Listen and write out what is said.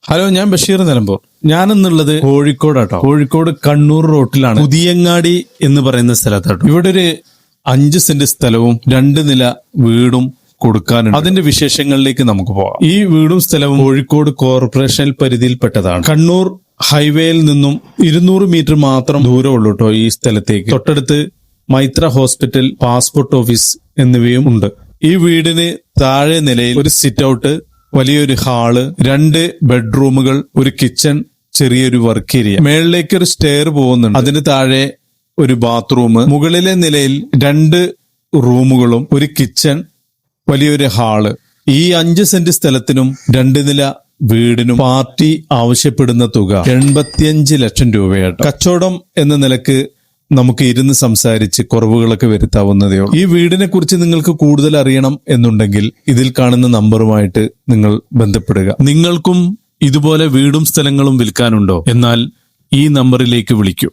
Hello, ഞാൻ ബഷീർ നിലമ്പൂർ. ഞാനെന്നുള്ളത് കോഴിക്കോടാട്ടോ. കോഴിക്കോട് കണ്ണൂർ റോട്ടിലാണ് പുതിയങ്ങാടി എന്ന് പറയുന്ന സ്ഥലത്താട്ടോ. ഇവിടെ ഒരു 5 സെന്റ് സ്ഥലവും 2 നില വീടും കൊടുക്കാനുണ്ട്. അതിന്റെ വിശേഷങ്ങളിലേക്ക് നമുക്ക് പോകാം. ഈ വീടും സ്ഥലവും കോഴിക്കോട് കോർപ്പറേഷൻ പരിധിയിൽപ്പെട്ടതാണ്. കണ്ണൂർ ഹൈവേയിൽ നിന്നും 200 മീറ്റർ മാത്രം ദൂരമുള്ളൂ കേട്ടോ ഈ സ്ഥലത്തേക്ക്. തൊട്ടടുത്ത് മൈത്ര ഹോസ്പിറ്റൽ, പാസ്പോർട്ട് ഓഫീസ് എന്നിവയും ഉണ്ട്. ഈ വീടിന് താഴെ നിലയിൽ ഒരു സിറ്റ് ഔട്ട്, വലിയൊരു ഹാള്, 2 ബെഡ്റൂമുകൾ, ഒരു കിച്ചൺ, ചെറിയൊരു വർക്ക് ഏരിയ, മേളിലേക്ക് ഒരു സ്റ്റെയർ പോകുന്നുണ്ട്. അതിന് താഴെ ഒരു ബാത്റൂം, മുകളിലെ നിലയിൽ 2 റൂമുകളും ഒരു കിച്ചൺ, വലിയൊരു ഹാള്. ഈ 5 സെന്റ് സ്ഥലത്തിനും 2 നില വീടിനും പാർട്ടി ആവശ്യപ്പെടുന്ന തുക 85 ലക്ഷം രൂപയാട്ടോ. കച്ചവടം എന്ന നിലക്ക് നമുക്ക് ഇരുന്ന് സംസാരിച്ച് കുറവുകളൊക്കെ വരുത്താവുന്നതേ ഉള്ളൂ. ഈ വീടിനെ കുറിച്ച് നിങ്ങൾക്ക് കൂടുതൽ അറിയണം എന്നുണ്ടെങ്കിൽ ഇതിൽ കാണുന്ന നമ്പറുമായിട്ട് നിങ്ങൾ ബന്ധപ്പെടുക. നിങ്ങൾക്കും ഇതുപോലെ വീടും സ്ഥലങ്ങളും വിൽക്കാനുണ്ടോ? എന്നാൽ ഈ നമ്പറിലേക്ക് വിളിക്കൂ.